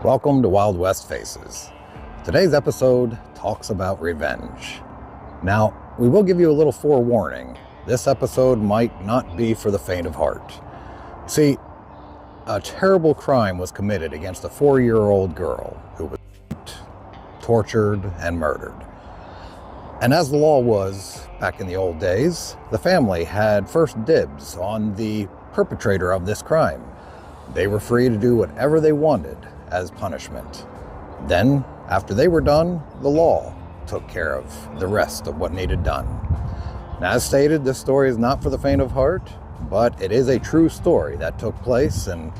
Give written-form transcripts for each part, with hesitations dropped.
Welcome to Wildwestfaces. Today's episode talks about revenge. Now, we will give you a little forewarning. This episode might not be for the faint of heart. See, a terrible crime was committed against a 4-year-old girl who was raped, tortured, and murdered. And as the law was back in the old days, the family had first dibs on the perpetrator of this crime. They were free to do whatever they wanted as punishment. Then, after they were done, the law took care of the rest of what needed done. And as stated, this story is not for the faint of heart, but it is a true story that took place, and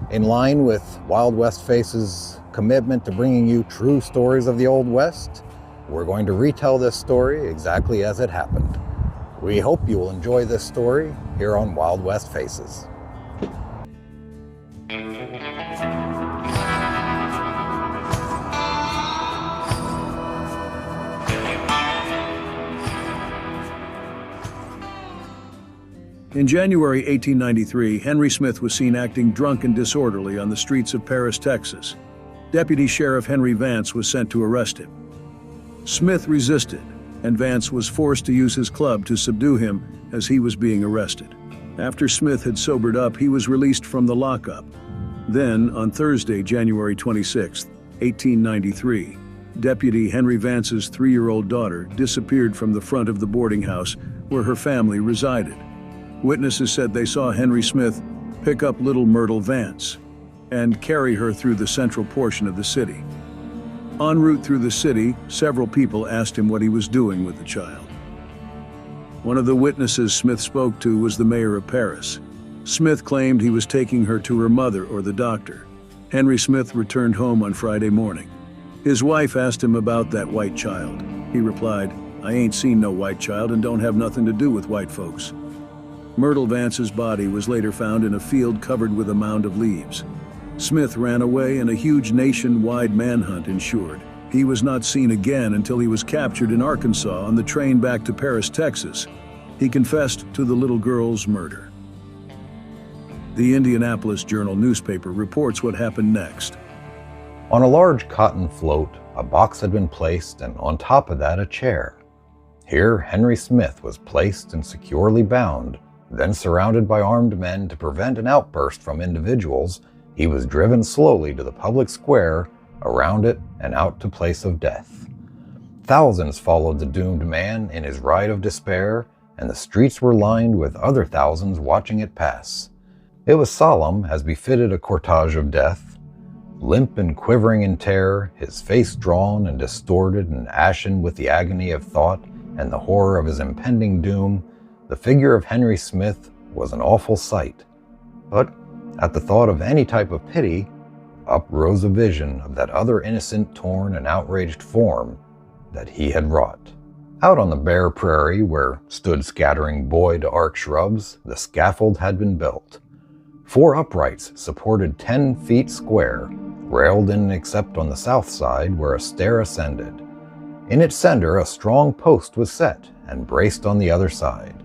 in line with Wildwestfaces' commitment to bringing you true stories of the Old West, we're going to retell this story exactly as it happened. We hope you will enjoy this story here on Wildwestfaces. In January 1893, Henry Smith was seen acting drunk and disorderly on the streets of Paris, Texas. Deputy Sheriff Henry Vance was sent to arrest him. Smith resisted, and Vance was forced to use his club to subdue him as he was being arrested. After Smith had sobered up, he was released from the lockup. Then, on Thursday, January 26, 1893, Deputy Henry Vance's 3-year-old daughter disappeared from the front of the boarding house where her family resided. Witnesses said they saw Henry Smith pick up little Myrtle Vance and carry her through the central portion of the city. En route through the city, several people asked him what he was doing with the child. One of the witnesses Smith spoke to was the mayor of Paris. Smith claimed he was taking her to her mother or the doctor. Henry Smith returned home on Friday morning. His wife asked him about that white child. He replied, "I ain't seen no white child and don't have nothing to do with white folks." Myrtle Vance's body was later found in a field covered with a mound of leaves. Smith ran away and a huge nationwide manhunt ensued. He was not seen again until he was captured in Arkansas on the train back to Paris, Texas. He confessed to the little girl's murder. The Indianapolis Journal newspaper reports what happened next. On a large cotton float, a box had been placed, and on top of that, a chair. Here, Henry Smith was placed and securely bound. Then, surrounded by armed men to prevent an outburst from individuals, he was driven slowly to the public square, around it, and out to place of death. Thousands followed the doomed man in his ride of despair, and the streets were lined with other thousands watching it pass. It was solemn, as befitted a cortege of death. Limp and quivering in terror, his face drawn and distorted and ashen with the agony of thought and the horror of his impending doom, the figure of Henry Smith was an awful sight. But at the thought of any type of pity, up rose a vision of that other innocent, torn, and outraged form that he had wrought. Out on the bare prairie, where stood scattering buoyed arc shrubs, the scaffold had been built. 4 uprights supported 10 feet square, railed in except on the south side where a stair ascended. In its center, a strong post was set and braced on the other side.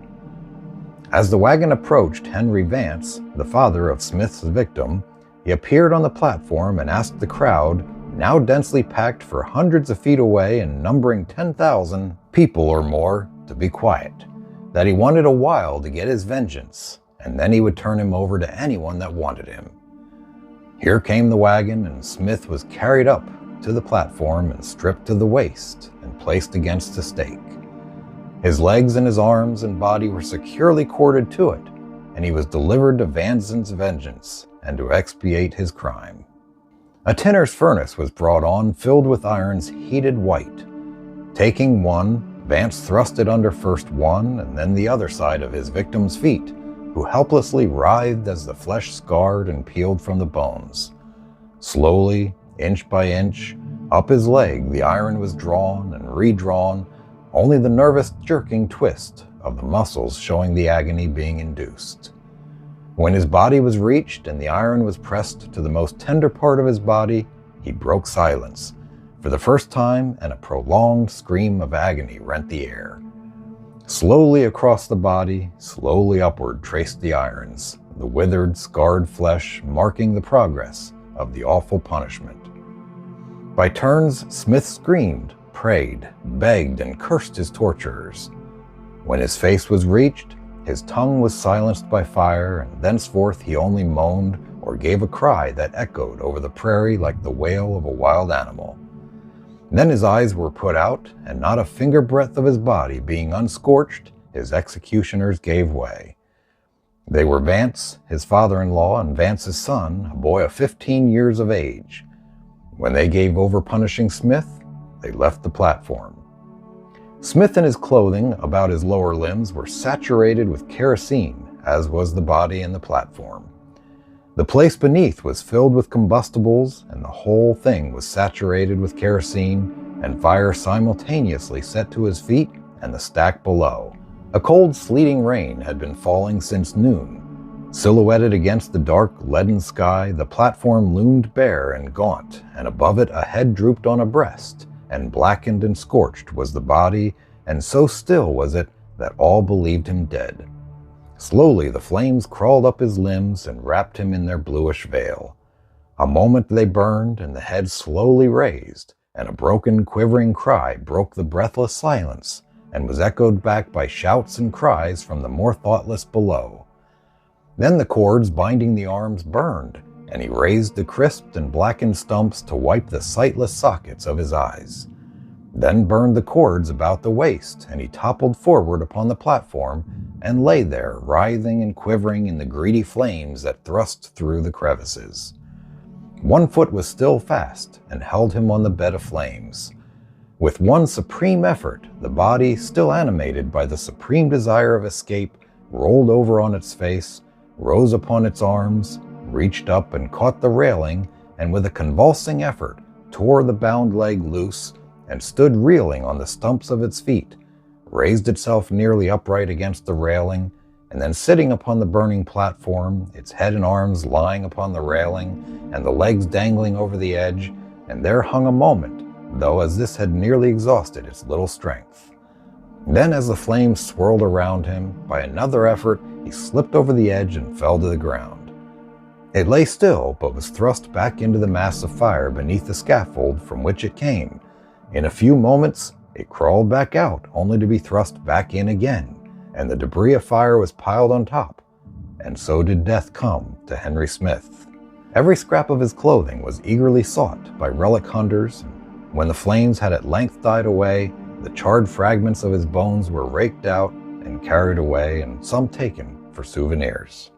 As the wagon approached Henry Vance, the father of Smith's victim, he appeared on the platform and asked the crowd, now densely packed for hundreds of feet away and numbering 10,000 people or more, to be quiet, that he wanted a while to get his vengeance, and then he would turn him over to anyone that wanted him. Here came the wagon, and Smith was carried up to the platform and stripped to the waist and placed against a stake. His legs and his arms and body were securely corded to it, and he was delivered to Vance's vengeance and to expiate his crime. A tinner's furnace was brought on, filled with irons heated white. Taking one, Vance thrust it under first one and then the other side of his victim's feet, who helplessly writhed as the flesh scarred and peeled from the bones. Slowly, inch by inch, up his leg the iron was drawn and redrawn, only the nervous jerking twist of the muscles showing the agony being induced. When his body was reached and the iron was pressed to the most tender part of his body, he broke silence for the first time, and a prolonged scream of agony rent the air. Slowly across the body, slowly upward traced the irons, the withered, scarred flesh marking the progress of the awful punishment. By turns, Smith screamed, prayed, begged, and cursed his torturers. When his face was reached, his tongue was silenced by fire, and thenceforth he only moaned or gave a cry that echoed over the prairie like the wail of a wild animal. Then his eyes were put out, and not a finger breadth of his body being unscorched, his executioners gave way. They were Vance, his father-in-law, and Vance's son, a boy of 15 years of age. When they gave over punishing Smith, they left the platform. Smith and his clothing about his lower limbs were saturated with kerosene, as was the body and the platform. The place beneath was filled with combustibles, and the whole thing was saturated with kerosene, and fire simultaneously set to his feet and the stack below. A cold, sleeting rain had been falling since noon. Silhouetted against the dark, leaden sky, the platform loomed bare and gaunt, and above it a head drooped on a breast, and blackened and scorched was the body, and so still was it that all believed him dead. Slowly the flames crawled up his limbs and wrapped him in their bluish veil. A moment they burned, and the head slowly raised, and a broken, quivering cry broke the breathless silence, and was echoed back by shouts and cries from the more thoughtless below. Then the cords binding the arms burned, and he raised the crisped and blackened stumps to wipe the sightless sockets of his eyes. Then burned the cords about the waist, and he toppled forward upon the platform, and lay there, writhing and quivering in the greedy flames that thrust through the crevices. One foot was still fast, and held him on the bed of flames. With one supreme effort, the body, still animated by the supreme desire of escape, rolled over on its face, rose upon its arms, reached up and caught the railing, and with a convulsing effort, tore the bound leg loose, and stood reeling on the stumps of its feet, raised itself nearly upright against the railing, and then sitting upon the burning platform, its head and arms lying upon the railing, and the legs dangling over the edge, and there hung a moment, though as this had nearly exhausted its little strength. Then as the flames swirled around him, by another effort he slipped over the edge and fell to the ground. It lay still, but was thrust back into the mass of fire beneath the scaffold from which it came. In a few moments it crawled back out, only to be thrust back in again, and the debris of fire was piled on top. And so did death come to Henry Smith. Every scrap of his clothing was eagerly sought by relic hunters. When the flames had at length died away, the charred fragments of his bones were raked out and carried away, and some taken for souvenirs.